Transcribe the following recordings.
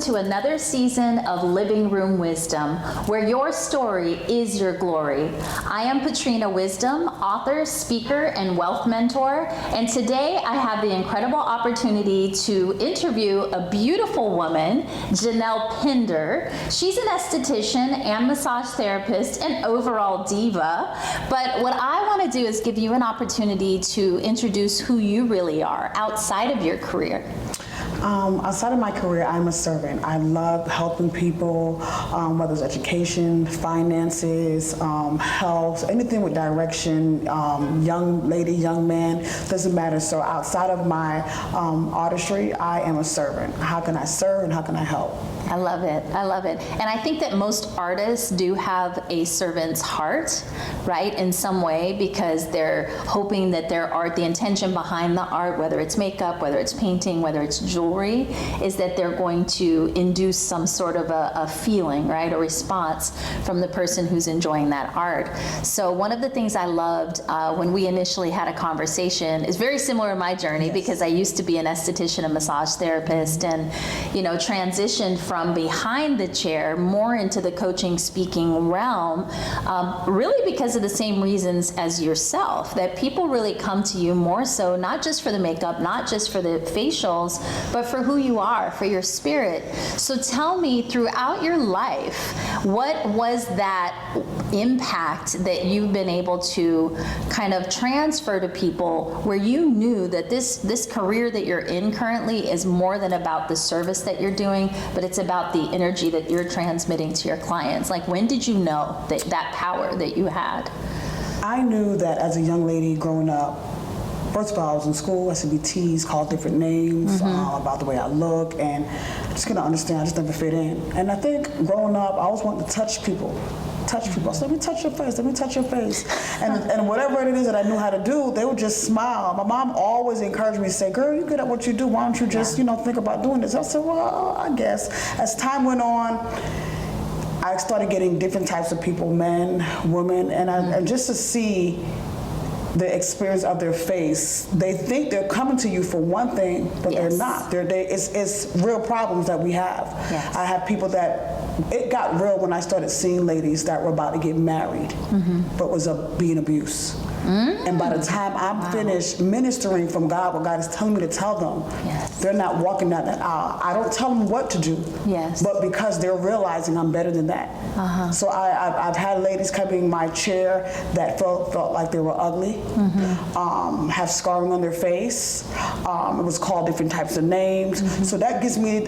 to another season of Living Room Wisdom, where your story is your glory. I am Patrina Wisdom, author, speaker, and wealth mentor, and today I have the incredible opportunity to interview a beautiful woman, Janelle Pinder. She's an esthetician and massage therapist and overall diva, but what I want to do is give you an opportunity to introduce who you really are outside of your career. Outside of my career, I'm a servant. I love helping people, whether it's education, finances, health, anything with direction, young lady, young man, doesn't matter. So outside of my artistry, I am a servant. How can I serve and how can I help? I love it. I love it. And I think that most artists do have a servant's heart, right, in some way, because they're hoping that their art, the intention behind the art, whether it's makeup, whether it's painting, whether it's jewelry, is that they're going to induce some sort of a feeling, right, a response from the person who's enjoying that art. So one of the things I loved when we initially had a conversation is very similar to my journey, because I used to be an esthetician and massage therapist and, you know, transitioned from behind the chair more into the coaching speaking realm, really because of the same reasons as yourself, that people really come to you more so, not just for the makeup, not just for the facials, but for who you are, for your spirit. So tell me, throughout your life, what was that impact that you've been able to kind of transfer to people where you knew that this career that you're in currently is more than about the service that you're doing, but it's about the energy that you're transmitting to your clients? Like, when did you know that power that you had? I knew that as a young lady growing up, first of all, I was in school, I used to be teased, called different names about the way I look, and I just couldn't understand, I just never fit in. And I think growing up, I always wanted to touch people. I said, let me touch your face, let me touch your face. And whatever it is that I knew how to do, they would just smile. My mom always encouraged me to say, girl, you're good at what you do, why don't you just, think about doing this? I said, well, I guess. As time went on, I started getting different types of people, men, women, and just to see the experience of their face. They think they're coming to you for one thing, but they're not. It's real problems that we have. Yes. I have people that, it got real when I started seeing ladies that were about to get married, but was being abused. And by the time I'm finished ministering from God, what God is telling me to tell them, they're not walking down that aisle. I don't tell them what to do, but because they're realizing I'm better than that. So I've had ladies come in my chair that felt like they were ugly, have scarring on their face. It was called different types of names. So that gives me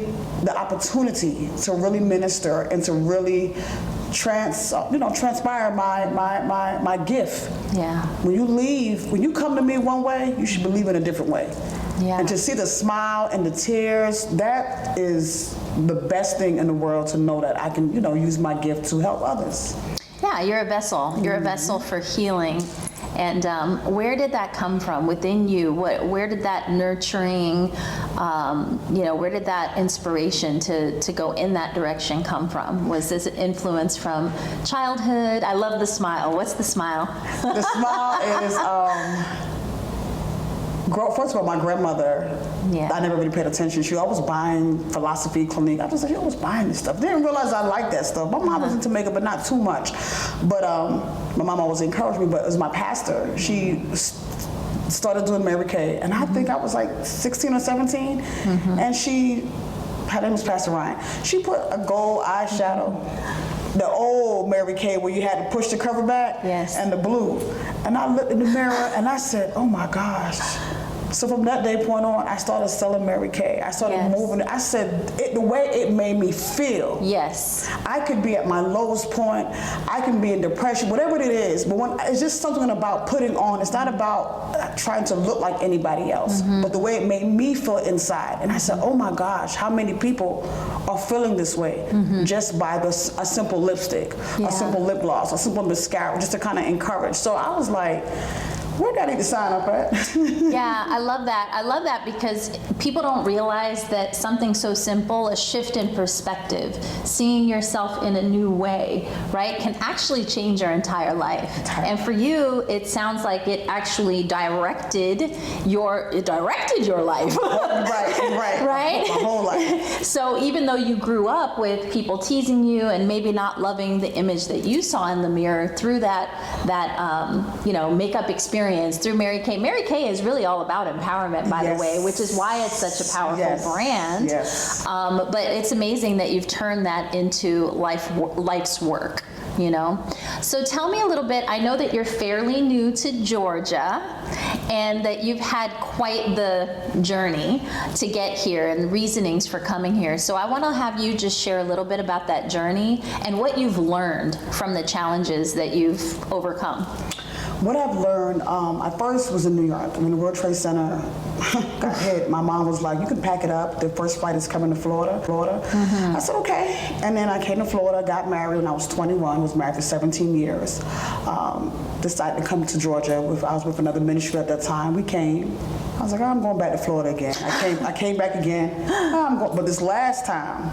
the opportunity to really minister and to really transpire my gift. When you leave, when you come to me one way, you should believe in a different way. And to see the smile and the tears, that is the best thing in the world, to know that I can, use my gift to help others. Yeah, you're a vessel. You're a vessel for healing. And where did that come from within you? Where did that nurturing, where did that inspiration to go in that direction come from? Was this an influence from childhood? I love the smile. What's the smile? The smile is, first of all, my grandmother, I never really paid attention. She always buying Philosophy Clinique. I was like, she always buying this stuff. Didn't realize I liked that stuff. My mom was into makeup, but not too much. But my mom always encouraged me, but it was my pastor. She started doing Mary Kay, and I think I was like 16 or 17, and her name was Pastor Ryan. She put a gold eyeshadow, the old Mary Kay where you had to push the cover back, and the blue. And I looked in the mirror and I said, oh my gosh. So from that day point on, I started selling Mary Kay. I started moving. I said, the way it made me feel. I could be at my lowest point. I can be in depression, whatever it is. But it's just something about putting on. It's not about trying to look like anybody else, but the way it made me feel inside. And I said, oh my gosh, how many people are feeling this way just by a simple lipstick, a simple lip gloss, a simple mascara, just to kind of encourage. So I was like, where do I need to sign up at? Yeah, I love that. I love that because people don't realize that something so simple, a shift in perspective, seeing yourself in a new way, right, can actually change your entire life. And for you, it sounds like it actually directed your life. Right. Right? My whole life. So even though you grew up with people teasing you and maybe not loving the image that you saw in the mirror, through that makeup experience, through Mary Kay. Mary Kay is really all about empowerment, by the way, which is why it's such a powerful brand. Yes. But it's amazing that you've turned that into life's work. So tell me a little bit. I know that you're fairly new to Georgia and that you've had quite the journey to get here and the reasonings for coming here. So I want to have you just share a little bit about that journey and what you've learned from the challenges that you've overcome. What I've learned, I first was in New York. When the World Trade Center got hit, my mom was like, you can pack it up. The first flight is coming to Florida. Mm-hmm. I said, okay. And then I came to Florida, got married when I was 21, was married for 17 years. Decided to come to Georgia. I was with another ministry at that time. We came. I was like, I'm going back to Florida again. I came back again. But this last time,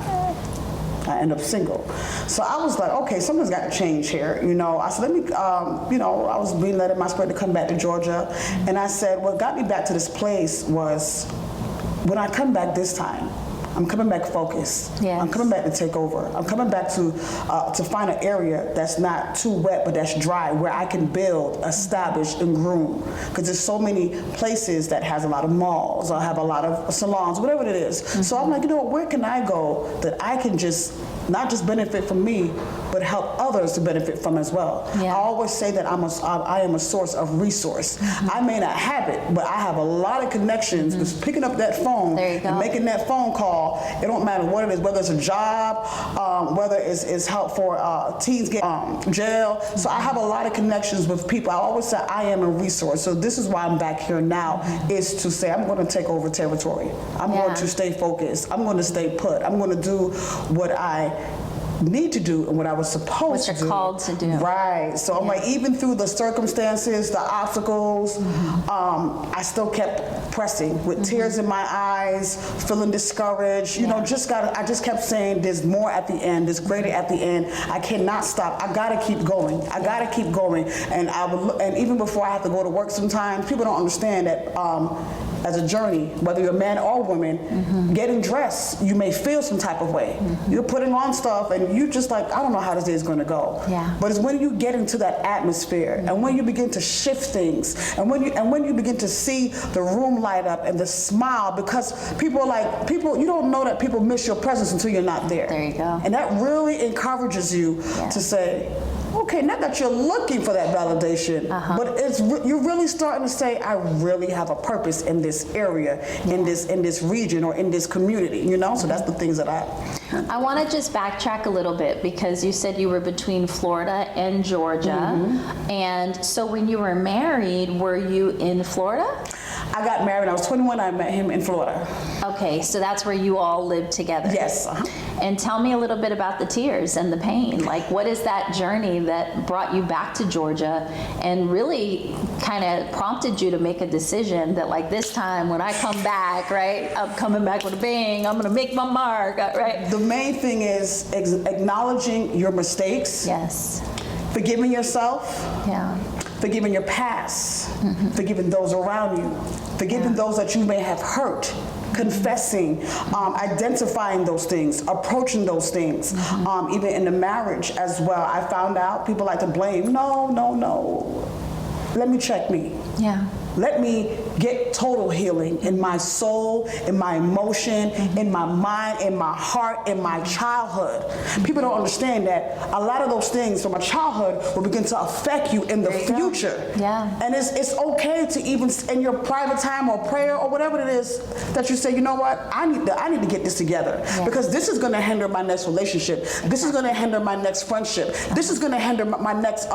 I ended up single. So I was like, okay, something's got to change here. I said, let me, I was being led in my spirit to come back to Georgia. And I said, what got me back to this place was, when I come back this time, I'm coming back focused. Yes. I'm coming back to take over. I'm coming back to find an area that's not too wet, but that's dry, where I can build, establish, and groom. Because there's so many places that has a lot of malls or have a lot of salons, whatever it is. Mm-hmm. So I'm like, where can I go that I can just not just benefit from me, but help others to benefit from as well. Yeah. I always say that I am a source of resource. Mm-hmm. I may not have it, but I have a lot of connections. Mm-hmm. Just picking up that phone and making that phone call. It don't matter what it is, whether it's a job, whether it's help for teens get jail. So I have a lot of connections with people. I always say I am a resource. So this is why I'm back here now, is to say I'm going to take over territory. I'm going to stay focused. I'm going to stay put. I'm going to do what I need to do and what I was supposed to do. What you're called to do. Right. So I'm like, even through the circumstances, the obstacles, I still kept pressing with tears in my eyes, feeling discouraged. I just kept saying, there's more at the end, there's greater at the end. I cannot stop. I gotta keep going. I gotta keep going. And and even before I have to go to work sometimes, people don't understand that as a journey, whether you're a man or woman, getting dressed, you may feel some type of way. You're putting on stuff and you just like, I don't know how this day is going to go. Yeah. But it's when you get into that atmosphere and when you begin to shift things and when you begin to see the room light up and the smile, because people you don't know that people miss your presence until you're not there. There you go. And that really encourages you to say, okay, not that you're looking for that validation, but you're really starting to say, I really have a purpose in this area, in this region, or in this community, So that's the things that I want to just backtrack a little bit, because you said you were between Florida and Georgia. And so when you were married, were you in Florida? I got married, I was 21, I met him in Florida. Okay, so that's where you all lived together. Yes. And tell me a little bit about the tears and the pain. Like, what is that journey that brought you back to Georgia and really kind of prompted you to make a decision that, like, this time when I come back, right, I'm coming back with a bang, I'm going to make my mark, right? The main thing is acknowledging your mistakes. Yes. Forgiving yourself. Yeah. Forgiving your past. Forgiving those around you. Forgiving those that you may have hurt. Confessing, identifying those things, approaching those things, even in the marriage as well. I found out people like to blame. No. Let me check me. Yeah. Let me get total healing in my soul, in my emotion, in my mind, in my heart, in my childhood. People don't understand that a lot of those things from a childhood will begin to affect you in the future. Yeah. And it's okay to even in your private time or prayer or whatever it is that you say, you know what, I need to get this together, because this is going to hinder my next relationship. This is going to hinder my next friendship. This is going to hinder my next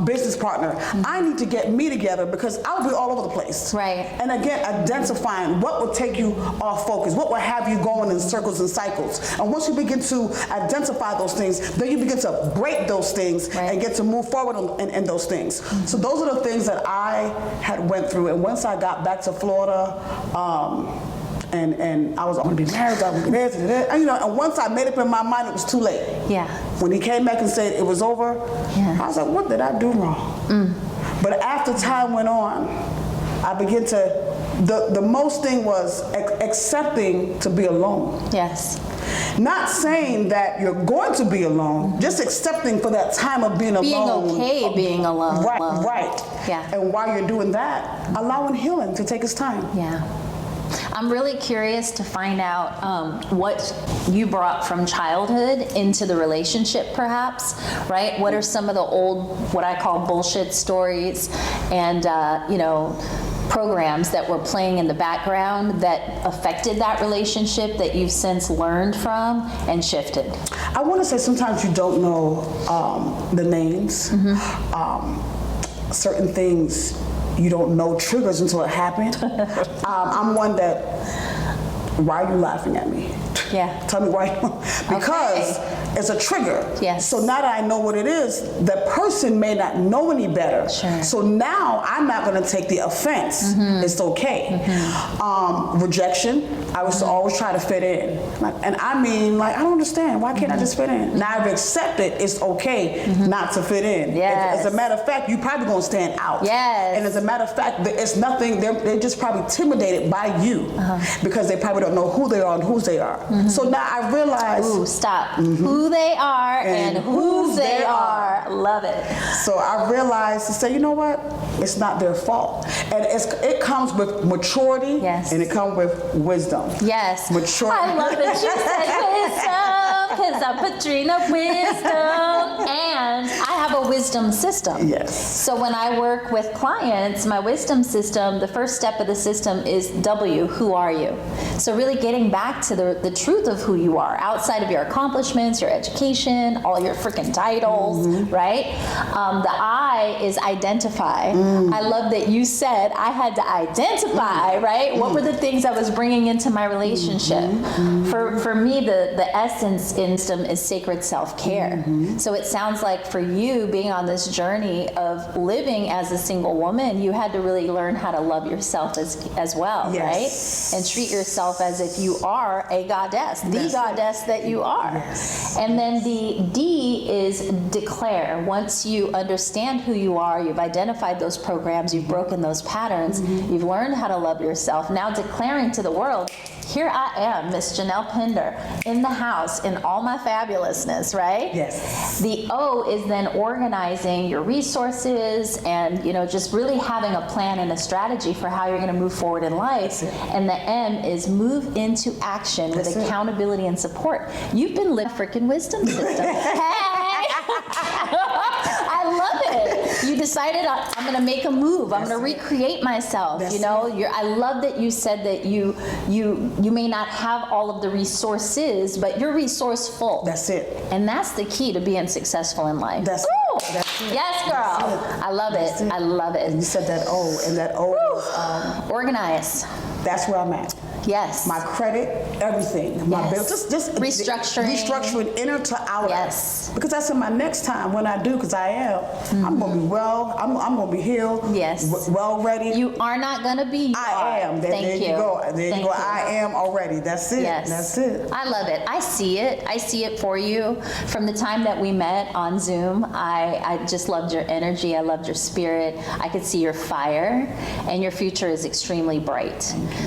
business partner. I need to get me together, because I'll be all over the place. Right. And again, identifying what will take you off focus, what will have you going in circles and cycles. And once you begin to identify those things, then you begin to break those things and get to move forward in those things. So those are the things that I had went through. And once I got back to Florida, and I was going to be married, I was going to be this, and, you know, and once I made up in my mind, it was too late. Yeah. When he came back and said it was over, I was like, what did I do wrong? But after time went on, I began to, the most thing was accepting to be alone. Yes. Not saying that you're going to be alone, just accepting for that time of being alone. Being okay being alone. Right. Yeah. And while you're doing that, allowing healing to take its time. Yeah. I'm really curious to find out what you brought from childhood into the relationship, perhaps, right? What are some of the old, what I call bullshit stories and, you know, programs that were playing in the background that affected that relationship that you've since learned from and shifted? I want to say sometimes you don't know the names. Certain things you don't know triggers until it happened. I'm one that, why are you laughing at me? Yeah. Tell me why. Because it's a trigger. Yes. So now that I know what it is, the person may not know any better. Sure. So now I'm not going to take the offense. It's okay. Rejection. I was to always try to fit in. And I mean, like, I don't understand. Why can't I just fit in? Now I've accepted it's okay not to fit in. Yes. As a matter of fact, you probably going to stand out. Yes. And as a matter of fact, it's nothing, they're just probably intimidated by you because they probably don't know who they are and whose they are. So now I realize. Ooh, stop. Who they are and whose they are. Love it. So I realized to say, you know what? It's not their fault. And it comes with maturity. Yes. And it comes with wisdom. Yes. Maturity. I love that you said wisdom, because I'm Patrina wisdom. And I have a wisdom system. Yes. So when I work with clients, my wisdom system, the first step of the system is W, who are you? So really getting back to the truth of who you are, outside of your accomplishments, your education, all your freaking titles, right? The I is identify. I love that you said I had to identify, right? What were the things I was bringing into my relationship? For me, the essence in wisdom is sacred self-care. So it sounds like for you, being on this journey of living as a single woman, you had to really learn how to love yourself as well, right? And treat yourself as if you are a goddess, the goddess that you are. And then the D is declare. Once you understand who you are, you've identified those programs, you've broken those patterns, you've learned how to love yourself. Now declaring to the world, here I am, Miss Janelle Pinder, in the house, in all my fabulousness, right? Yes. The O is then organizing your resources and, you know, just really having a plan and a strategy for how you're going to move forward in life. And the M is move into action with accountability and support. You've been living a freaking wisdom system. Hey! I love it. You decided I'm going to make a move. I'm going to recreate myself. You know, I love that you said that you may not have all of the resources, but you're resourceful. That's it. And that's the key to being successful in life. That's Ooh. it. That's it. Yes, girl. I love it. I love it. And you said that O, and that O is, organize. that's where I'm at. Yes. My credit, everything. My bills, just restructuring inner to outer. Yes. Because that's in my next time when I do, because I am. I'm gonna be well. I'm gonna be healed. Yes. Well ready. You are not gonna be. You I am. There you go. There you go. I am already. That's it. Yes. That's it. I love it. I see it. I see it for you. From the time that we met on Zoom, I just loved your energy. I loved your spirit. I could see your fire, and your future is extremely bright.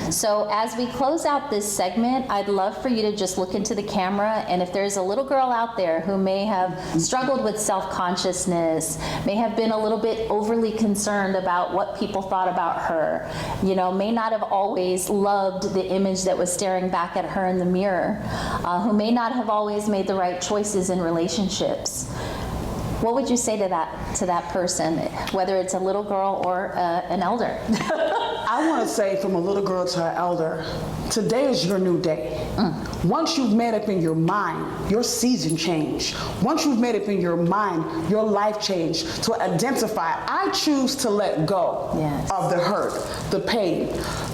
So as we close out this segment, I'd love for you to just look into the camera, and if there's a little girl out there who may have struggled with self-consciousness, may have been a little bit overly concerned about what people thought about her, you know, may not have always loved the image that was staring back at her in the mirror, who may not have always made the right choices in relationships. What would you say to that person, whether it's a little girl or an elder? I want to say from a little girl to an elder, today is your new day. Once you've made up in your mind, your season change. Once you've made up in your mind, your life change. To identify, I choose to let go of the hurt, the pain,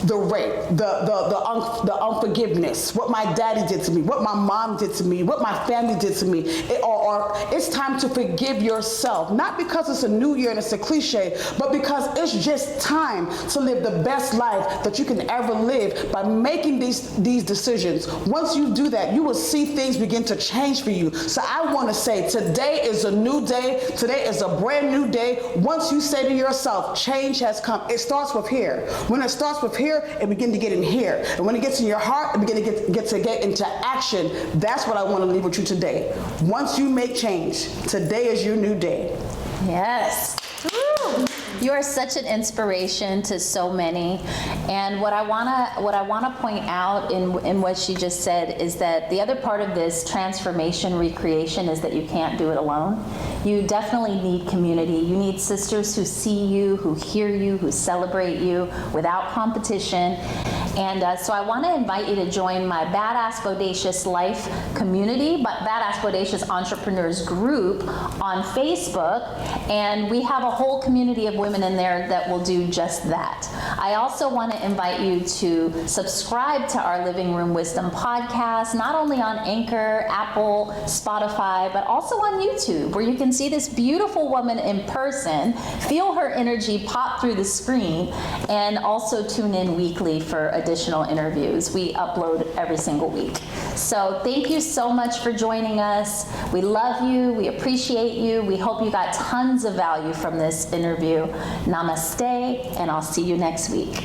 the rape, the unforgiveness, what my daddy did to me, what my mom did to me, what my family did to me. Or it's time to forgive yourself. Not because it's a new year and it's a cliche, but because it's just time to live the best life that you can ever live by making these decisions. Once you do that, you will see things begin to change for you. So I want to say, today is a new day. Today is a brand new day. Once you say to yourself, change has come. It starts with here. When it starts with here, it begins to get in here. And when it gets in your heart, it begins to get into action. That's what I want to leave with you today. Once you make change, today is your new day. Yes. Woo. You are such an inspiration to so many. And what I wanna point out in what she just said is that the other part of this transformation, recreation, is that you can't do it alone. You definitely need community. You need sisters who see you, who hear you, who celebrate you without competition. And so I want to invite you to join my Badass Bodacious Life community, but Badass Bodacious Entrepreneurs group on Facebook. And we have a whole community of women in there that will do just that. I also want to invite you to subscribe to our Living Room Wisdom podcast, not only on Anchor, Apple, Spotify, but also on YouTube, where you can see this beautiful woman in person, feel her energy pop through the screen, and also tune in weekly for additional interviews. We upload every single week. So thank you so much for joining us. We love you. We appreciate you. We hope you got tons of value from this interview. Namaste, and I'll see you next week.